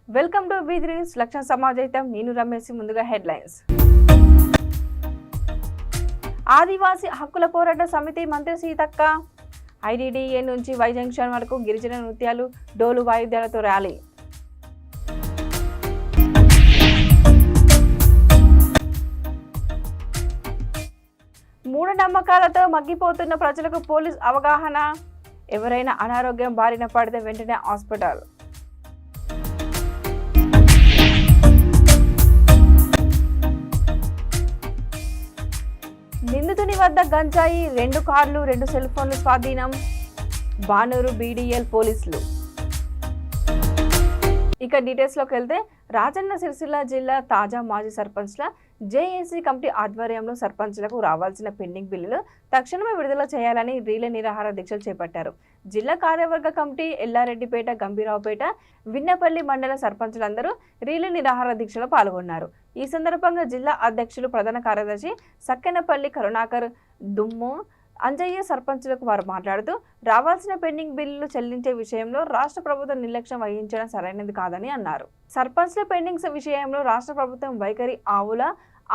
Welcome to బి3 లక్షణ సమాజైతం. నేను రమేష్. ముందుగా హెడ్లైన్స్. ఆదివాసీ హక్కుల పోరాట సమితి మంత్రి సీతక్క. ఐడిడిఏ నుంచి వై జంక్షన్ వరకు గిరిజన నృత్యాలు, డోలు వాయిద్యాలతో ర్యాలీ. మూఢనమ్మకాలతో మగ్గిపోతున్న ప్రజలకు పోలీస్ అవగాహన. ఎవరైనా అనారోగ్యం బారిన పడితే వెంటనే హాస్పిటల్. నిందితుని వద్ద గంజాయి, 2 కార్లు, 2 సెల్ ఫోన్లు స్వాధీనం. బానూరు బీడీఎల్ పోలీసులు. ఇక డీటెయిల్స్లోకి వెళ్తే, రాజన్న సిరిసిల్ల జిల్లా తాజా మాజీ సర్పంచ్ల జేఏసీ కమిటీ ఆధ్వర్యంలో సర్పంచ్లకు రావాల్సిన పెండింగ్ బిల్లులు తక్షణమే విడుదల చేయాలని రీలే నిరాహార దీక్షలు చేపట్టారు. జిల్లా కార్యవర్గ కమిటీ ఎల్లారెడ్డిపేట, గంభీరావుపేట, విన్నపల్లి మండల సర్పంచులందరూ రీలే నిరాహార దీక్షలో పాల్గొన్నారు. ఈ సందర్భంగా జిల్లా అధ్యక్షులు, ప్రధాన కార్యదర్శి సక్కెనపల్లి కరుణాకర్, దుమ్ము అంజయ్య సర్పంచులకు వారు మాట్లాడుతూ, రావాల్సిన పెండింగ్ బిల్లులు చెల్లించే విషయంలో రాష్ట్ర ప్రభుత్వం నిర్లక్ష్యం వహించడం సరైనది కాదని అన్నారు. సర్పంచ్ల పెండింగ్స్ విషయంలో రాష్ట్ర ప్రభుత్వం వైఖరి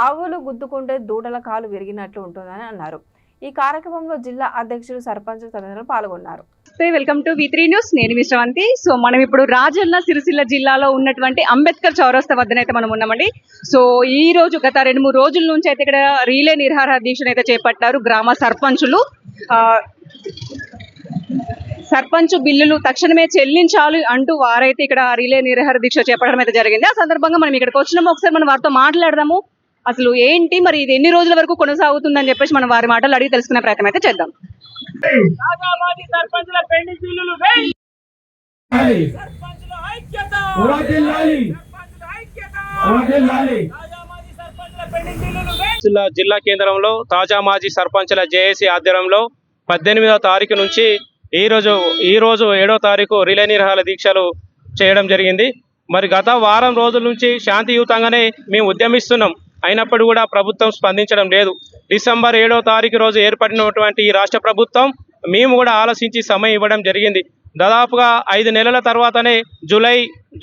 ఆవులు గుద్దుకుంటే దూడల కాలు విరిగినట్లు ఉంటుందని అన్నారు. ఈ కార్యక్రమంలో జిల్లా అధ్యక్షులు, సర్పంచులు తదితరులు పాల్గొన్నారు. వెల్కమ్ టు బి3 న్యూస్. నేను మీ శ్రవంతి. సో మనం ఇప్పుడు రాజన్న సిరిసిల్ల జిల్లాలో ఉన్నటువంటి అంబేద్కర్ చౌరస్తా వద్దనైతే మనం ఉన్నామండి. సో ఈ రోజు గత 2-3 రోజుల నుంచి అయితే ఇక్కడ రీలే నిరాహార దీక్షను అయితే చేపట్టారు గ్రామ సర్పంచులు. సర్పంచ్ బిల్లులు తక్షణమే చెల్లించాలి అంటూ వారైతే ఇక్కడ రీలే నిరాహార దీక్ష చేపట్టడం అయితే జరిగింది. ఆ సందర్భంగా మనం ఇక్కడికి వచ్చినాము. ఒకసారి మనం వారితో మాట్లాడదాము. అసలు ఏంటి, మరి ఇది ఎన్ని రోజుల వరకు కొనసాగుతుందని చెప్పేసి మనం వారి మాటలు అడిగి తెలుసుకునే ప్రయత్నం అయితే చేద్దాం. జిల్లా కేంద్రంలో తాజా మాజీ సర్పంచుల జేఏసీ ఆధ్వర్యంలో 18వ తారీఖు నుంచి ఈ రోజు 7వ తారీఖు రిలే నిరాహార దీక్షలు చేయడం జరిగింది. మరి గత వారం రోజుల నుంచి శాంతియుతంగానే మేము ఉద్యమిస్తున్నాం. అయినప్పుడు కూడా ప్రభుత్వం స్పందించడం లేదు. డిసెంబర్ 7వ తారీఖు రోజు ఏర్పడినటువంటి ఈ రాష్ట్ర ప్రభుత్వం మేము కూడా ఆలోచించి సమయం ఇవ్వడం జరిగింది. దాదాపుగా 5 నెలల తర్వాతనే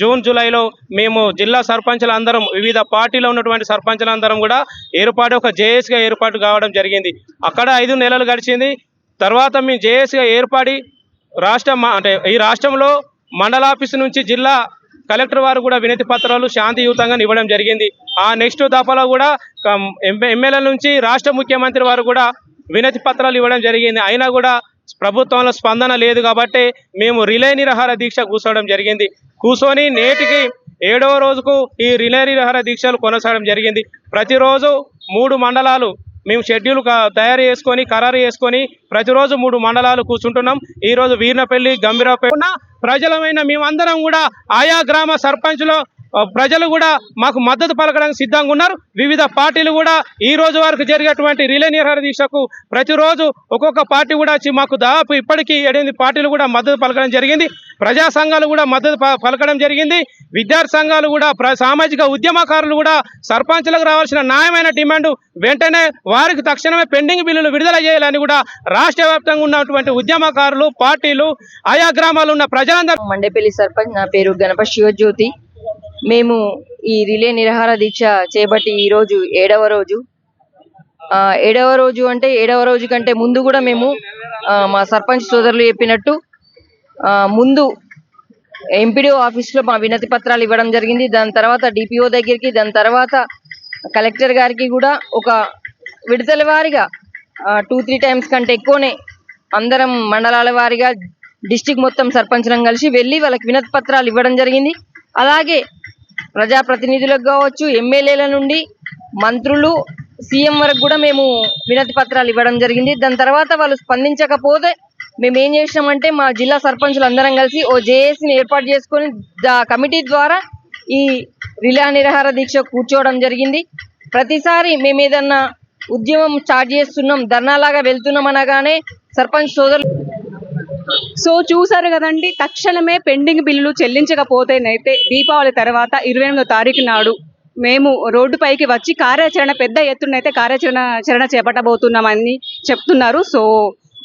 జూన్ జూలైలో మేము జిల్లా సర్పంచులందరం, వివిధ పార్టీలో ఉన్నటువంటి సర్పంచులందరం కూడా ఒక జేఏసీగా ఏర్పాటు కావడం జరిగింది. అక్కడ 5 నెలలు గడిచింది. తర్వాత మేము జేఏసీగా ఏర్పడి ఈ రాష్ట్రంలో మండలాఫీసు నుంచి జిల్లా కలెక్టర్ వారు కూడా వినతి పత్రాలు శాంతియుతంగా ఇవ్వడం జరిగింది. ఆ నెక్స్ట్ దఫాలో కూడా ఎమ్మెల్యేల నుంచి రాష్ట్ర ముఖ్యమంత్రి వారు కూడా వినతి పత్రాలు ఇవ్వడం జరిగింది. అయినా కూడా ప్రభుత్వంలో స్పందన లేదు కాబట్టి మేము రిలే నిరాహార దీక్ష కూర్చోవడం జరిగింది. కూర్చొని నేటికి 7వ రోజుకు ఈ రిలే నిరాహార దీక్షలు కొనసాగడం జరిగింది. ప్రతిరోజు 3 మండలాలు మేము షెడ్యూల్ ఖరారు చేసుకొని ప్రతిరోజు 3 మండలాలు కూర్చుంటున్నాం. ఈరోజు వీర్నపల్లి, గంభీరావుపేట ప్రజలమైన మేమందరం కూడా ఆయా గ్రామ సర్పంచులు ప్రజలు కూడా మాకు మద్దతు పలకడానికి సిద్ధంగా ఉన్నారు. వివిధ పార్టీలు కూడా ఈ రోజు వరకు జరిగేటువంటి రిలే నిరాహార దీక్షకు ప్రతిరోజు ఒక్కొక్క పార్టీ కూడా వచ్చి మాకు దాదాపు ఇప్పటికీ 8 పార్టీలు కూడా మద్దతు పలకడం జరిగింది. ప్రజా సంఘాలు కూడా మద్దతు పలకడం జరిగింది. విద్యార్థి సంఘాలు కూడా, సామాజిక ఉద్యమకారులు కూడా సర్పంచులకు రావాల్సిన న్యాయమైన డిమాండ్ వెంటనే వారికి తక్షణమే పెండింగ్ బిల్లులు విడుదల చేయాలని కూడా రాష్ట్ర వ్యాప్తంగా ఉన్నటువంటి ఉద్యమకారులు, పార్టీలు, ఆయా గ్రామాలు ఉన్న ప్రజలందరూ. మండేపల్లి సర్పంచ్, నా పేరు గణపతి శివజ్యోతి. మేము ఈ రిలే నిరాహార దీక్ష చేపట్టి ఈరోజు 7వ రోజు. 7వ రోజు అంటే 7వ రోజు కంటే ముందు కూడా మేము మా సర్పంచ్ సోదరులు చెప్పినట్టు ముందు ఎంపీడీఓ ఆఫీస్లో మా వినతి పత్రాలు ఇవ్వడం జరిగింది. దాని తర్వాత డిపిఓ దగ్గరికి, దాని తర్వాత కలెక్టర్ గారికి కూడా ఒక విడతల వారీగా 2-3 టైమ్స్ కంటే ఎక్కువనే అందరం మండలాల వారీగా డిస్టిక్ మొత్తం సర్పంచ్లను కలిసి వెళ్ళి వాళ్ళకి వినతి పత్రాలు ఇవ్వడం జరిగింది. అలాగే ప్రజాప్రతినిధులకు కావచ్చు, ఎమ్మెల్యేల నుండి మంత్రులు, సీఎం వరకు కూడా మేము వినతి పత్రాలు ఇవ్వడం జరిగింది. దాని తర్వాత వాళ్ళు స్పందించకపోతే మేము ఏం చేసినామంటే మా జిల్లా సర్పంచులు అందరం కలిసి ఓ జేఏసీని ఏర్పాటు చేసుకొని కమిటీ ద్వారా ఈ రిలే నిరాహార దీక్ష కూర్చోవడం జరిగింది. ప్రతిసారి మేము ఏదన్నా ఉద్యమం స్టార్ట్ చేస్తున్నాం, ధర్నాలాగా వెళ్తున్నాం అనగానే సర్పంచ్ సోదరులు. సో చూసారు కదండి, తక్షణమే పెండింగ్ బిల్లులు చెల్లించకపోతేనైతే దీపావళి తర్వాత 28వ తారీఖు నాడు మేము రోడ్డుపైకి వచ్చి పెద్ద ఎత్తునైతే కార్యాచరణ చేపట్టబోతున్నామని చెప్తున్నారు. సో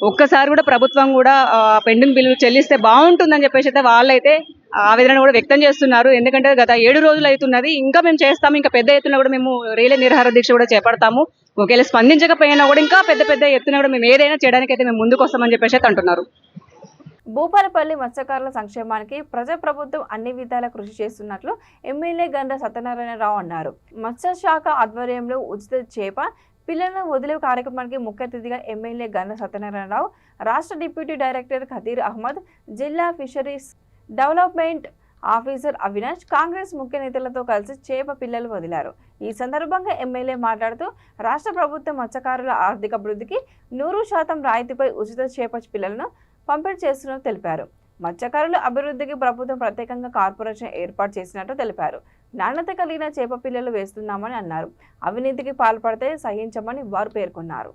ఒక్కసారి కూడా ప్రభుత్వం కూడా పెండింగ్ బిల్లులు చెల్లిస్తే బాగుంటుందని చెప్పేసి అయితే వాళ్ళైతే ఆవేదన కూడా వ్యక్తం చేస్తున్నారు. ఎందుకంటే గత 7 రోజులు అవుతున్నది, ఇంకా మేము చేస్తాము, ఇంకా పెద్ద ఎత్తున కూడా మేము రీలే నిరాహార దీక్ష కూడా చేపడతాము, ఒకవేళ స్పందించకపోయినా కూడా ఇంకా పెద్ద ఎత్తున కూడా మేము ఏదైనా చేయడానికి అయితే మేము ముందుకు వస్తామని చెప్పేసి అంటున్నారు. భూపాలపల్లి మత్స్యకారుల సంక్షేమానికి ప్రజాప్రభుత్వం అన్ని విధాలా కృషి చేస్తున్నట్లు ఎమ్మెల్యే గండ్ర సత్యనారాయణరావు అన్నారు. మత్స్యశాఖ ఆధ్వర్యంలో ఉచిత చేప పిల్లలను వదిలే కార్యక్రమానికి ముఖ్య అతిథిగా ఎమ్మెల్యే గండ్ర సత్యనారాయణరావు, రాష్ట్ర డిప్యూటీ డైరెక్టర్ ఖదీర్ అహ్మద్, జిల్లా fisheries development officer Avinash, Congress ముఖ్య నేతలతో కలిసి చేప పిల్లలు వదిలారు. ఈ సందర్భంగా ఎమ్మెల్యే మాట్లాడుతూ రాష్ట్ర ప్రభుత్వం మత్స్యకారుల ఆర్థిక అభివృద్ధికి 100% రాయితీపై ఉచిత చేప పిల్లలను పంపిణీ చేస్తున్నట్టు తెలిపారు. మత్స్యకారుల అభివృద్ధికి ప్రభుత్వం ప్రత్యేకంగా కార్పొరేషన్ ఏర్పాటు చేసినట్టు తెలిపారు. నాణ్యత కలిగిన చేప పిల్లలు వేస్తున్నామని అన్నారు. అవినీతికి పాల్పడితే సహించమని వారు పేర్కొన్నారు.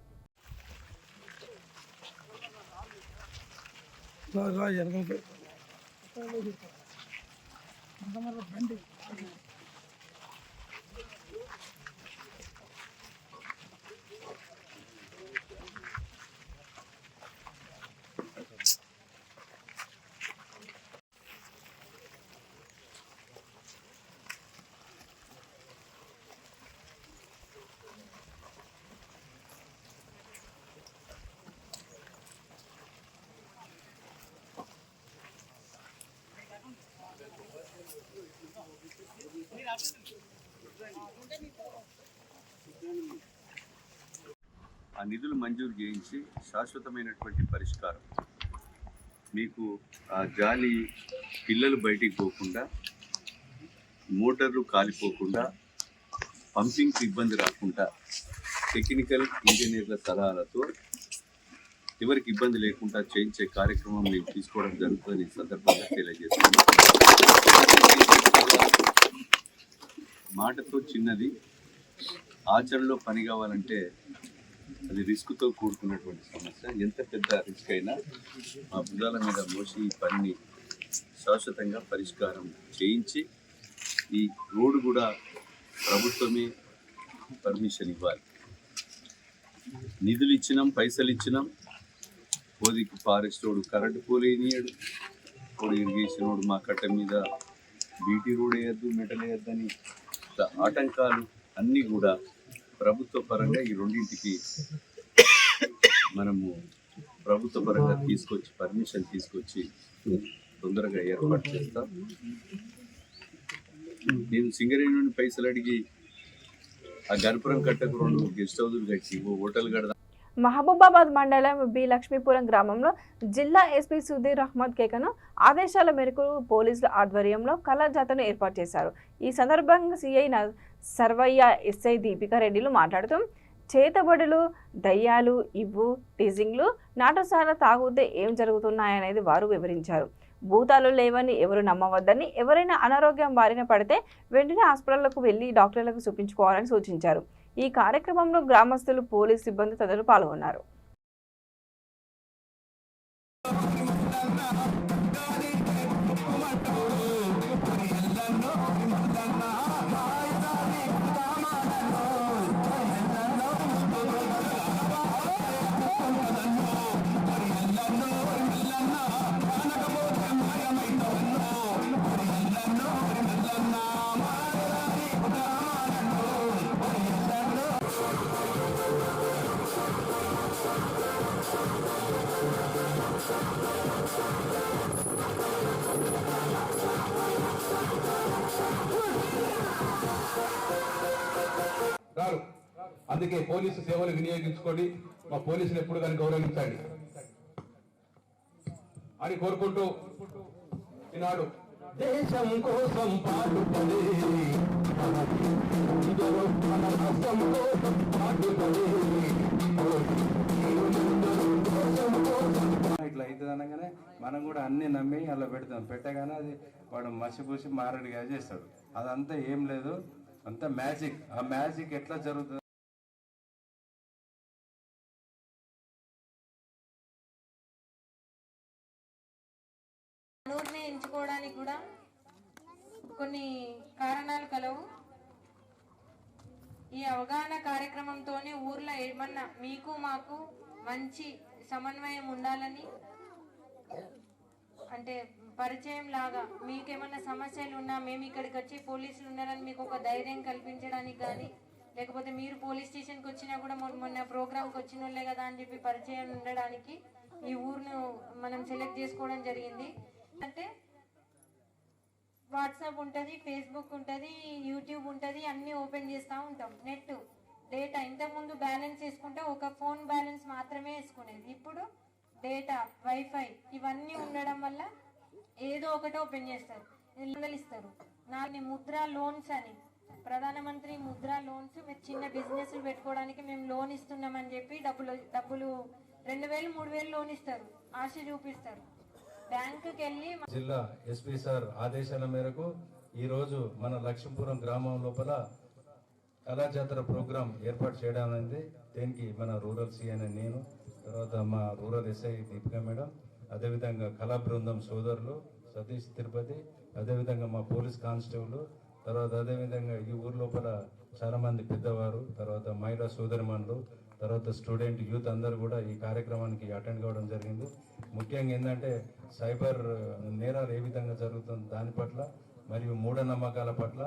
ఆ నిధులు మంజూరు చేయించి శాశ్వతమైనటువంటి పరిష్కారం, మీకు ఆ జాలి పిల్లలు బయటికి పోకుండా, మోటార్లు కాలిపోకుండా, పంపింగ్కి ఇబ్బంది రాకుండా టెక్నికల్ ఇంజనీర్ల సలహాలతో ఎవరికి ఇబ్బంది లేకుండా చేయించే కార్యక్రమం మేము తీసుకోవడం జరుగుతుంది. ఈ సందర్భంగా తెలియజేస్తున్నాం. మాటతో చిన్నది, ఆచరణలో పని కావాలంటే అది రిస్క్తో కూడుకున్నటువంటి సమస్య. ఎంత పెద్ద రిస్క్ అయినా మా భుజాల మీద మోసి ఈ పనిని శాశ్వతంగా పరిష్కారం చేయించి, ఈ రోడ్డు కూడా ప్రభుత్వమే పర్మిషన్ ఇవ్వాలి. నిధులు ఇచ్చినాం, పైసలు ఇచ్చినాం, పోదికి ఫారెస్ట్ రోడ్డు కరెంటు పోలు వేయనీయడు, పొడి ఇరిగేషన్ రోడ్డు మా కట్ట మీద బీటీ రోడ్ వేయద్దు, మెటల్ వేయద్దని ఆటంకాలు అన్నీ కూడా ప్రభుత్వ పరంగా ఈ రెండింటికి మనము ప్రభుత్వ పరంగా తీసుకొచ్చి పర్మిషన్ తీసుకొచ్చి తొందరగా ఏర్పాటు చేస్తాం. నేను సింగరేణి నుండి పైసలు అడిగి ఆ గణపురం కట్టకు 2 గెస్ట్ హౌజులు కట్టి హోటల్ కడదాం. మహబూబాబాద్ మండలం బి లక్ష్మీపురం గ్రామంలో జిల్లా ఎస్పీ సుధీర్ అహ్మద్ కేకను ఆదేశాల మేరకు పోలీసుల ఆధ్వర్యంలో కలర్ జాతరను ఏర్పాటు చేశారు. ఈ సందర్భంగా సిఐ సర్వయ్య, ఎస్ఐ దీపికా రెడ్డిలు మాట్లాడుతూ చేతబడులు, దయ్యాలు, ఇవ్వు, టీజింగ్లు, నాటుసారా తాగుతే ఏం జరుగుతున్నాయనేది వారు వివరించారు. భూతాలు లేవని ఎవరు నమ్మవద్దని, ఎవరైనా అనారోగ్యం బారిన పడితే వెంటనే హాస్పిటళ్లకు వెళ్లి డాక్టర్లకు చూపించుకోవాలని సూచించారు. ఈ కార్యక్రమంలో గ్రామస్తులు, పోలీసు సిబ్బంది తదితరులు పాల్గొన్నారు. అందుకే పోలీసు సేవలు వినియోగించుకోండి, మా పోలీసులు ఎప్పుడు కానీ గౌరవించండి అని కోరుకుంటూ ఈనాడు దేశం కోసం పాటుపడే ఇట్లా అవుతుంది అనగానే మనం కూడా అన్ని నమ్మి అలా పెడతాం. పెట్టగానే అది వాడు మసిపూసి మారడిగా చేస్తాడు. అదంతా ఏం లేదు, అంతా మ్యాజిక్. ఆ మ్యాజిక్ ఎట్లా జరుగుతుంది? నూరుని ఎంచుకోవడానికి కూడా కొన్ని కారణాలు కలవు. ఈ అవగాహన కార్యక్రమంతోనే ఊర్లో ఏమన్నా మీకు మాకు మంచి సమన్వయం ఉండాలని, అంటే పరిచయం లాగా మీకేమన్నా సమస్యలు ఉన్నా మేము ఇక్కడికి వచ్చి పోలీసులు ఉన్నారని మీకు ఒక ధైర్యం కల్పించడానికి కానీ, లేకపోతే మీరు పోలీస్ స్టేషన్కి వచ్చినా కూడా మొన్న ప్రోగ్రామ్కి వచ్చిన వాళ్ళే కదా అని చెప్పి పరిచయం ఉండడానికి ఈ ఊరును మనం సెలెక్ట్ చేసుకోవడం జరిగింది. అంటే వాట్సాప్ ఉంటుంది, ఫేస్బుక్ ఉంటుంది, యూట్యూబ్ ఉంటుంది, అన్నీ ఓపెన్ చేస్తూ ఉంటాం. నెట్ డేటా ఇంతకుముందు బ్యాలెన్స్ వేసుకుంటే ఒక ఫోన్ బ్యాలెన్స్ మాత్రమే వేసుకునేది. ఇప్పుడు డేటా, వైఫై ఇవన్నీ ఉండడం వల్ల ఏదో ఒకటి ఓపెన్ చేస్తారు, ఇస్తారు. నాలుగు ముద్రా లోన్స్ అని, ప్రధానమంత్రి ముద్రా లోన్స్, మీరు చిన్న బిజినెస్లు పెట్టుకోవడానికి మేము లోన్ ఇస్తున్నామని చెప్పి డబ్బులు 2000 3000 లోన్ ఇస్తారు, ఆశ చూపిస్తారు. బ్యాంకుకి వెళ్ళి జిల్లా ఎస్పీ సార్ ఆదేశాల మేరకు ఈరోజు మన లక్ష్మీపురం గ్రామం లోపల కళాజాతర ప్రోగ్రాం ఏర్పాటు చేయడం అనేది. దీనికి మన రూరల్ సిఎన్ నేను, తర్వాత మా రూరల్ ఎస్ఐ దీపిక మేడం, అదేవిధంగా కళా బృందం సోదరులు సతీష్ తిరుపతి, అదేవిధంగా మా పోలీస్ కానిస్టేబుల్, తర్వాత అదేవిధంగా ఈ ఊరు లోపల చాలామంది పెద్దవారు, తర్వాత మహిళా సోదరిమణులు, తర్వాత స్టూడెంట్ యూత్ అందరూ కూడా ఈ కార్యక్రమానికి అటెండ్ కావడం జరిగింది. ముఖ్యంగా ఏంటంటే సైబర్ నేరాలు ఏ విధంగా జరుగుతుంది దాని పట్ల, మరియు మూఢనమ్మకాల పట్ల,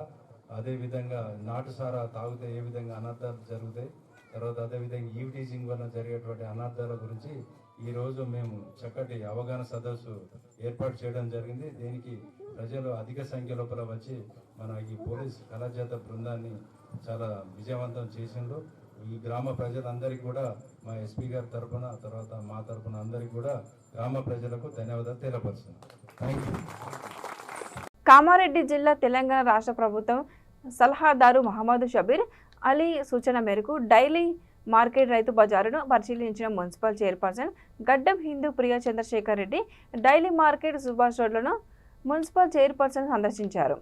అదేవిధంగా నాటుసారా తాగితే ఏ విధంగా అనర్థాలు జరుగుతాయి, తర్వాత అదేవిధంగా ఈవ్ టీచింగ్ వల్ల జరిగేటువంటి అనర్థాల గురించి ఈరోజు మేము చక్కటి అవగాహన సదస్సు ఏర్పాటు చేయడం జరిగింది. దీనికి ప్రజలు అధిక సంఖ్య లోపల వచ్చి మన ఈ పోలీస్ కళాజాతర బృందాన్ని చాలా విజయవంతం చేసిండ్రు. ఈ గ్రామ ప్రజలందరికీ కూడా మా ఎస్పీ గారి తరఫున, తర్వాత మా తరఫున అందరికీ కూడా గ్రామ ప్రజలకు ధన్యవాదాలు తెలియపరుస్తున్నాం. Thank you. కామారెడ్డి జిల్లా తెలంగాణ రాష్ట్ర ప్రభుత్వం సలహాదారు మహమ్మద్ షబీర్ అలీ సూచన మేరకు డైలీ మార్కెట్ రైతు బజారును పరిశీలించిన మున్సిపల్ చైర్పర్సన్ గడ్డం హిందూ ప్రియ చంద్రశేఖర్ రెడ్డి డైలీ మార్కెట్ సుభాష్ రోడ్లను మున్సిపల్ చైర్పర్సన్ సందర్శించారు.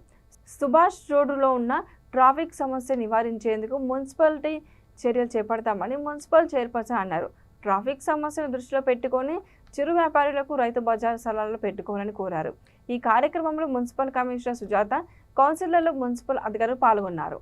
సుభాష్ రోడ్డులో ఉన్న ట్రాఫిక్ సమస్య నివారించేందుకు మున్సిపాలిటీ చర్యలు చేపడతామని మున్సిపల్ చైర్పర్సన్ అన్నారు. ట్రాఫిక్ సమస్యను దృష్టిలో పెట్టుకొని చిరు వ్యాపారులకు రైతు బజార్ స్థలాల్లో పెట్టుకోవాలని కోరారు. ఈ కార్యక్రమంలో మున్సిపల్ కమిషనర్ సుజాత, కౌన్సిలర్లు, మున్సిపల్ అధికారులు పాల్గొన్నారు.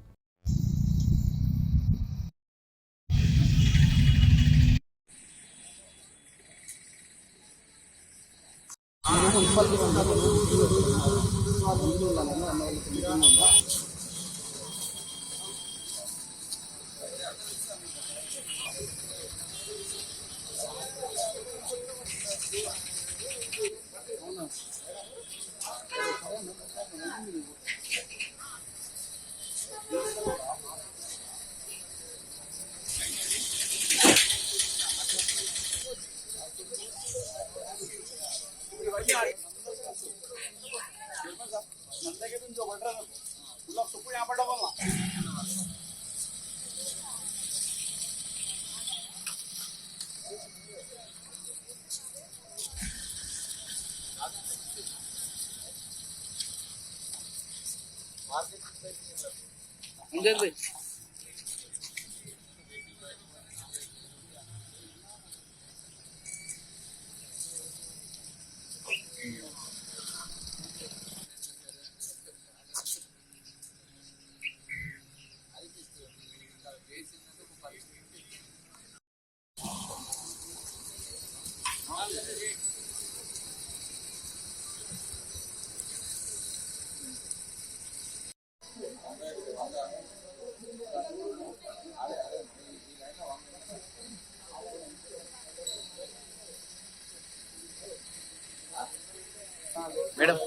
మేడం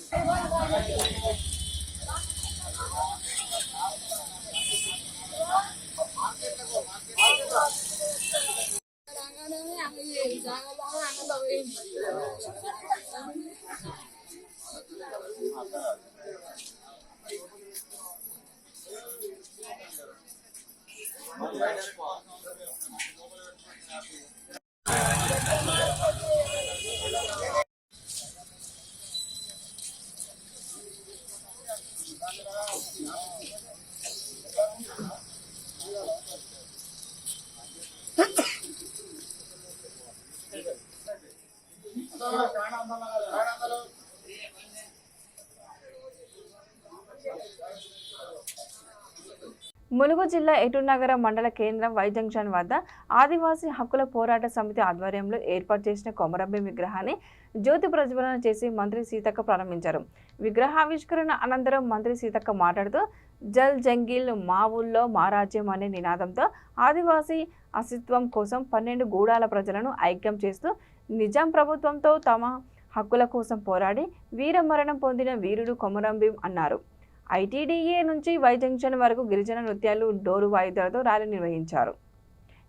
Hey, ములుగు జిల్లా ఏటూరునగర మండల కేంద్రం వై జంక్షన్ వద్ద ఆదివాసీ హక్కుల పోరాట సమితి ఆధ్వర్యంలో ఏర్పాటు చేసిన కొమరంభీం విగ్రహాన్ని జ్యోతి ప్రజ్వలన చేసి మంత్రి సీతక్క ప్రారంభించారు. విగ్రహావిష్కరణ అనంతరం మంత్రి సీతక్క మాట్లాడుతూ జల్ జంగిల్ మా ఊళ్ళో మా రాజ్యం అనే నినాదంతో ఆదివాసీ అస్తిత్వం కోసం 12 గూడాల ప్రజలను ఐక్యం చేస్తూ నిజాం ప్రభుత్వంతో తమ హక్కుల కోసం పోరాడి వీరమరణం పొందిన వీరుడు కొమరంభీం అన్నారు. ఐటీడీఏ నుంచి వై జంక్షన్ వరకు గిరిజన నృత్యాలు, డోరు వాయిద్యాలతో ర్యాలీ నిర్వహించారు.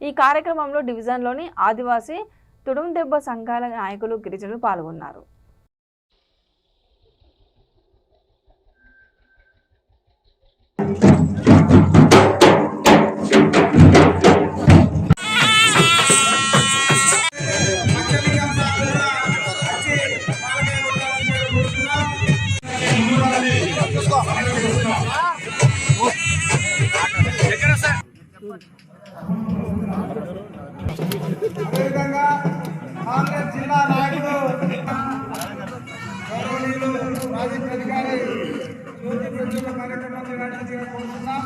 ఈ కార్యక్రమంలో డివిజన్లోని ఆదివాసీ తుడుందెబ్బ సంఘాల నాయకులు, గిరిజనులు పాల్గొన్నారు. అదేవిధంగా కాంగ్రెస్ జిల్లా నాయకులు గౌరవనీయులు ప్రాజెక్ట్ అధికారి జ్యోతి ప్రజ్వలన కార్యక్రమం నిర్వహించాలని కోరుతున్నాం.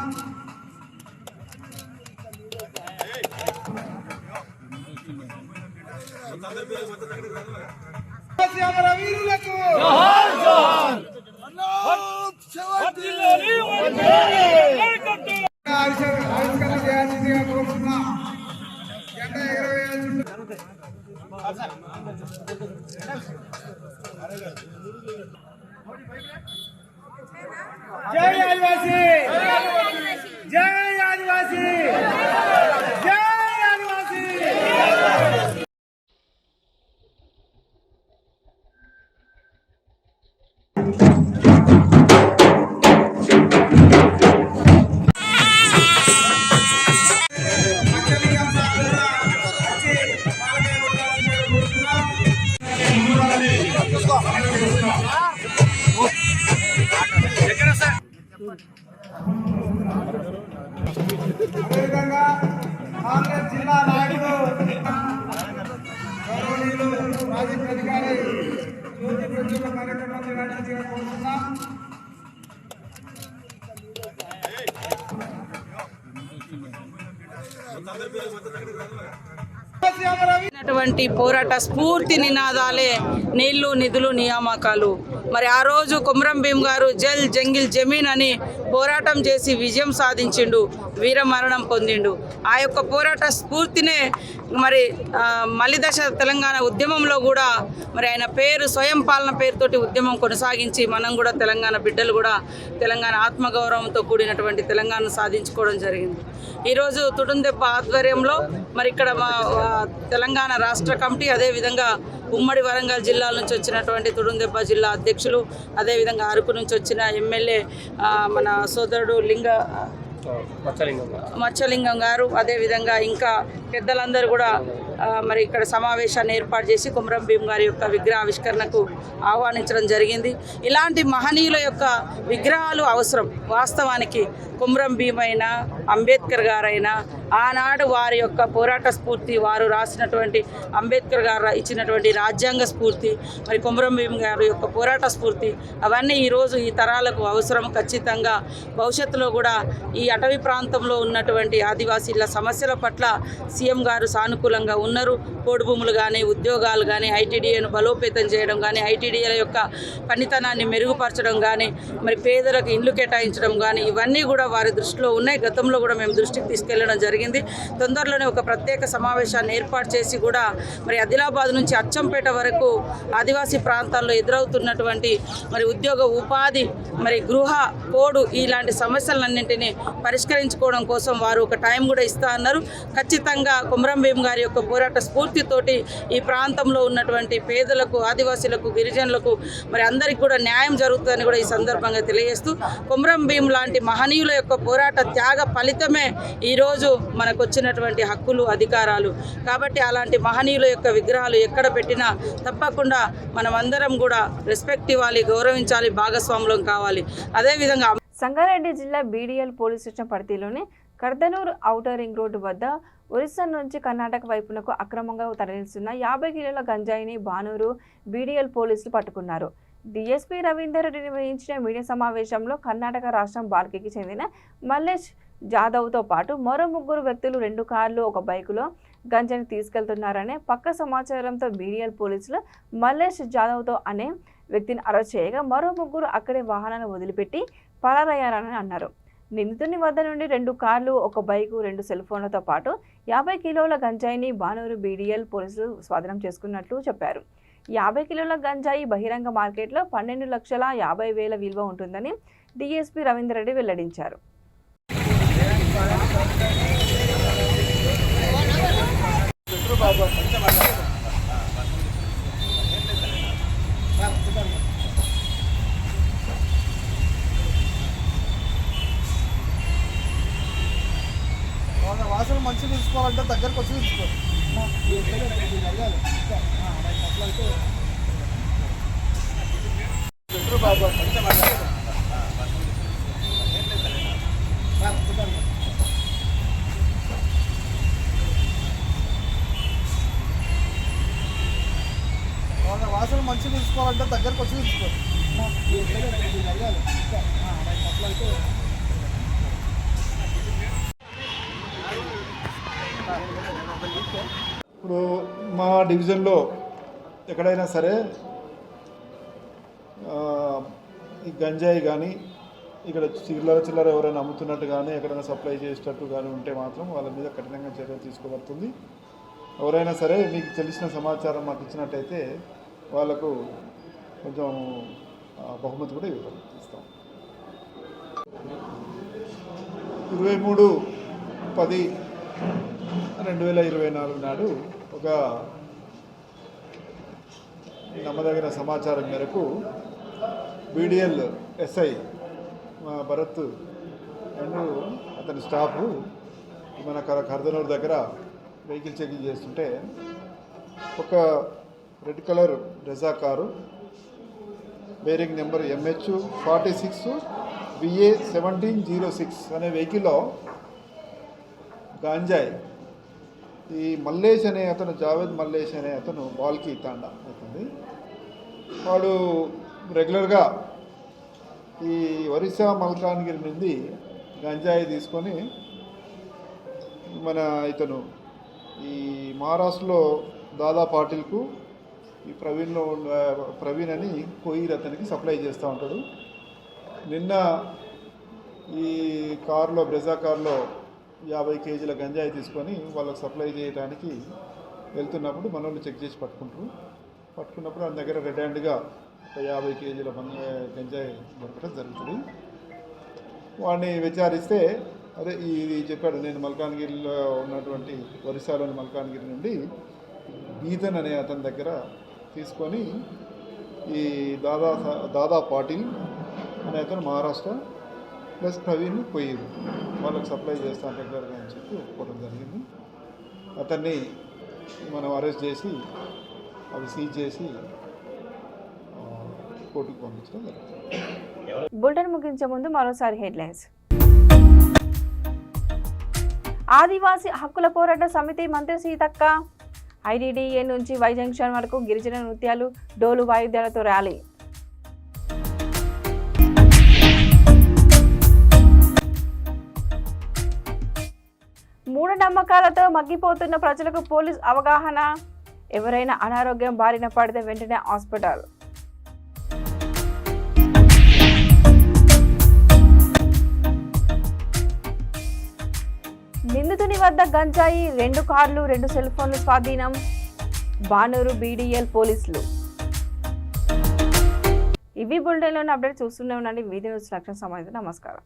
వీరులకు ఆవిష్కరణ చేయాల్సిందిగా కోరుతున్నాం. జై ఆదివాసీ, జై ఆదివాసీ, జై ఆదివాసీ. అదేవిధంగా కాంగ్రెస్ జిల్లా నాయకులు గౌరవనీయులు ప్రాజెక్ట్ అధికారి జ్యోతి ప్రజ్వలన కార్యక్రమం నిర్వహించాలని కోరుతున్నాం. పోరాట స్ఫూర్తి నినాదాలే నీళ్లు, నిధులు, నియామకాలు. మరి ఆ రోజు కొమరంభీం గారు జల్ జంగిల్ జమీన్ అని పోరాటం చేసి విజయం సాధించిండు, వీరమరణం పొందిండు. ఆ యొక్క పోరాట స్ఫూర్తినే మరి మలిదశ తెలంగాణ ఉద్యమంలో కూడా మరి ఆయన పేరు స్వయం పాలన పేరుతోటి ఉద్యమం కొనసాగించి మనం కూడా తెలంగాణ బిడ్డలు కూడా తెలంగాణ ఆత్మగౌరవంతో కూడినటువంటి తెలంగాణను సాధించుకోవడం జరిగింది. ఈరోజు తుడుందెబ్బ ఆధ్వర్యంలో మరి ఇక్కడ మా తెలంగాణ రాష్ట్ర కమిటీ, అదేవిధంగా ఉమ్మడి వరంగల్ జిల్లాల నుంచి వచ్చినటువంటి తుడుందెబ్బ జిల్లా అధ్యక్షులు, అదేవిధంగా అరకు నుంచి వచ్చిన ఎమ్మెల్యే మన సోదరుడు మచ్చలింగం గారు, అదేవిధంగా ఇంకా పెద్దలందరూ కూడా మరి ఇక్కడ సమావేశాన్ని ఏర్పాటు చేసి కొమరంభీం గారి యొక్క విగ్రహావిష్కరణకు ఆహ్వానించడం జరిగింది. ఇలాంటి మహనీయుల యొక్క విగ్రహాలు అవసరం. వాస్తవానికి కొమరంభీం అయినా, అంబేద్కర్ గారైనా ఆనాడు వారి యొక్క పోరాట స్ఫూర్తి, వారు రాసినటువంటి అంబేద్కర్ గారు ఇచ్చినటువంటి రాజ్యాంగ స్ఫూర్తి, మరి కొమరంభీం గారి యొక్క పోరాట స్ఫూర్తి, అవన్నీ ఈరోజు ఈ తరాలకు అవసరం. ఖచ్చితంగా భవిష్యత్తులో కూడా ఈ అటవీ ప్రాంతంలో ఉన్నటువంటి ఆదివాసీల సమస్యల పట్ల సీఎం గారు సానుకూలంగా ఉన్నారు. పోడు భూములు కానీ, ఉద్యోగాలు కానీ, ఐటీడీఏను బలోపేతం చేయడం కానీ, ఐటీడీఏల యొక్క పనితనాన్ని మెరుగుపరచడం కానీ, మరి పేదలకు ఇండ్లు కేటాయించడం కానీ, ఇవన్నీ కూడా వారి దృష్టిలో ఉన్నాయి. గతంలో కూడా మేము దృష్టికి తీసుకెళ్లడం జరిగింది. తొందరలోనే ఒక ప్రత్యేక సమావేశాన్ని ఏర్పాటు చేసి కూడా మరి ఆదిలాబాద్ నుంచి అచ్చంపేట వరకు ఆదివాసీ ప్రాంతాల్లో ఎదురవుతున్నటువంటి మరి ఉద్యోగ ఉపాధి, మరి గృహ, పోడు ఇలాంటి సమస్యలన్నింటినీ పరిష్కరించుకోవడం కోసం వారు ఒక టైం కూడా ఇస్తా అన్నారు. ఖచ్చితంగా కొమరం భీం గారి యొక్క పోరాట స్ఫూర్తితోటి ఈ ప్రాంతంలో ఉన్నటువంటి పేదలకు, ఆదివాసీలకు, గిరిజనులకు మరి అందరికీ కూడా న్యాయం జరుగుతుందని కూడా ఈ సందర్భంగా తెలియజేస్తూ, కొమరం భీం లాంటి మహనీయుల యొక్క పోరాట త్యాగ ఫలితమే ఈరోజు మనకు వచ్చినటువంటి హక్కులు, అధికారాలు. కాబట్టి అలాంటి మహనీయుల యొక్క విగ్రహాలు ఎక్కడ పెట్టినా తప్పకుండా మనమందరం కూడా రెస్పెక్ట్ ఇవ్వాలి, గౌరవించాలి, భాగస్వాములం కావాలి. అదేవిధంగా సంగారెడ్డి జిల్లా బీడీఎల్ పోలీస్ స్టేషన్ పరిధిలోని కర్దనూరు ఔటర్ రింగ్ రోడ్డు వద్ద ఒరిస్సా నుంచి కర్ణాటక వైపునకు అక్రమంగా తరలిస్తున్న 50 కిలోల గంజాయిని బానూరు బీడీఎల్ పోలీసులు పట్టుకున్నారు. డీఎస్పీ రవీందర్ రెడ్డి నిర్వహించిన మీడియా సమావేశంలో కర్ణాటక రాష్ట్రం బాల్కీకి చెందిన మల్లేష్ జాదవ్తో పాటు మరో 3 వ్యక్తులు 2 కార్లు, 1 బైకులో గంజాయిని తీసుకెళ్తున్నారనే పక్క సమాచారంతో బీడీఎల్ పోలీసులు మల్లేష్ జాదవ్తో అనే వ్యక్తిని అరెస్ట్ చేయగా మరో 3 అక్కడే వాహనాన్ని వదిలిపెట్టి పరారయ్యారని అన్నారు. నిందితుని వద్ద నుండి 2 కార్లు, 1 బైకు, 2 సెల్ ఫోన్లతో పాటు 50 కిలోల గంజాయిని బానూరు బీడీఎల్ పోలీసులు స్వాధీనం చేసుకున్నట్లు చెప్పారు. 50 కిలోల గంజాయి బహిరంగ మార్కెట్లో 12,50,000 విలువ ఉంటుందని డీఎస్పీ రవీందర్ రెడ్డి వెల్లడించారు. వాసన మంచిగా తీసుకోవాలంటే దగ్గరకు వచ్చి తీసుకోవాలి. వాసన మంచిగా తీసుకోవాలంటే దగ్గరకు వచ్చి తీసుకోవాలి. ఇప్పుడు మా డివిజన్లో ఎక్కడైనా సరే ఈ గంజాయి కానీ ఇక్కడ చిల్లర ఎవరైనా అమ్ముతున్నట్టు కానీ ఎక్కడైనా సప్లై చేసేటట్టు కానీ ఉంటే మాత్రం వాళ్ళ మీద కఠినంగా చర్య తీసుకోబడుతుంది. ఎవరైనా సరే మీకు తెలిసిన సమాచారం మాకు ఇచ్చినట్టయితే వాళ్ళకు కొంచెం బహుమతి కూడా ఇస్తాం. 23/10/2024 నాడు ఒక నమ్మదగిన సమాచారం మేరకు బీడీఎల్ ఎస్ఐ భరత్ అండ్ అతని స్టాఫ్ మన కర్దనూరు దగ్గర వెహికల్ చెకింగ్ చేస్తుంటే ఒక red colour Brezza car bearing number MH46VA1706 అనే వెహికల్లో గాంజాయి ఈ మల్లేష్ అనే అతను, జావేద్ మల్లేష్ అనే అతను బాల్కి తాండా అవుతుంది. వాడు రెగ్యులర్గా ఈ ఒరిస్సా మల్కాన్గిరి నుండి గంజాయి తీసుకొని ఇతను ఈ మహారాష్ట్రలో దాదా పాటిల్కు ఈ ప్రవీణ్ అని కోయిర్ అతనికి సప్లై చేస్తూ ఉంటాడు. నిన్న ఈ కారులో బ్రెజా కారులో 50 కేజీల గంజాయి తీసుకొని వాళ్ళకి సప్లై చేయడానికి వెళ్తున్నప్పుడు మనోళ్ళు చెక్ చేసి పట్టుకున్నప్పుడు ఆయన దగ్గర రెడ్ హ్యాండ్గా 50 కేజీల గంజాయి దొరకడం జరుగుతుంది. వాడిని విచారిస్తే అదే ఇది చెప్పాడు, నేను మల్కాన్గిరిలో ఉన్నటువంటి ఒరిస్సాలోని మల్కాన్గిరి నుండి ఈతన్ అనే అతని దగ్గర తీసుకొని ఈ దాదా పాటిల్ అనే అతను మహారాష్ట్ర ప్లస్ ప్రవీణ్ పోయిరు వాళ్ళకి సప్లై చేస్తాను రెగ్యులర్గా అని చెప్పి ఒప్పుకోవడం జరిగింది. అతన్ని మనం అరెస్ట్ చేసి అవి సీజ్ చేసి కోర్టుకు పంపించడం జరుగుతుంది. బులెటిన్ ముగించే ముందు మరోసారి హెడ్లైన్స్. ఆదివాసీ హక్కుల పోరాట సమితి మంత్రి సీతక్క. ఐటీడీఏ నుంచి వై జంక్షన్ వరకు గిరిజన నృత్యాలు, డోలు వాయిద్యాలతో ర్యాలీ. మూఢనమ్మకాల మూఢనమ్మకాలతో మగ్గిపోతున్న ప్రజలకు పోలీస్ అవగాహన. ఎవరైనా అనారోగ్యం బారిన పడితే వెంటనే హాస్పిటల్. నిందితుని వద్ద గంజాయి, 2 కార్లు, 2 సెల్ ఫోన్లు స్వాధీనం. బానూరు BDL పోలీసులు. ఇవి బులెటిన్లోని అప్డేట్ చూస్తూనే ఉండండి. వీడియో న్యూస్ లక్ష్యం సమాధానం. నమస్కారం.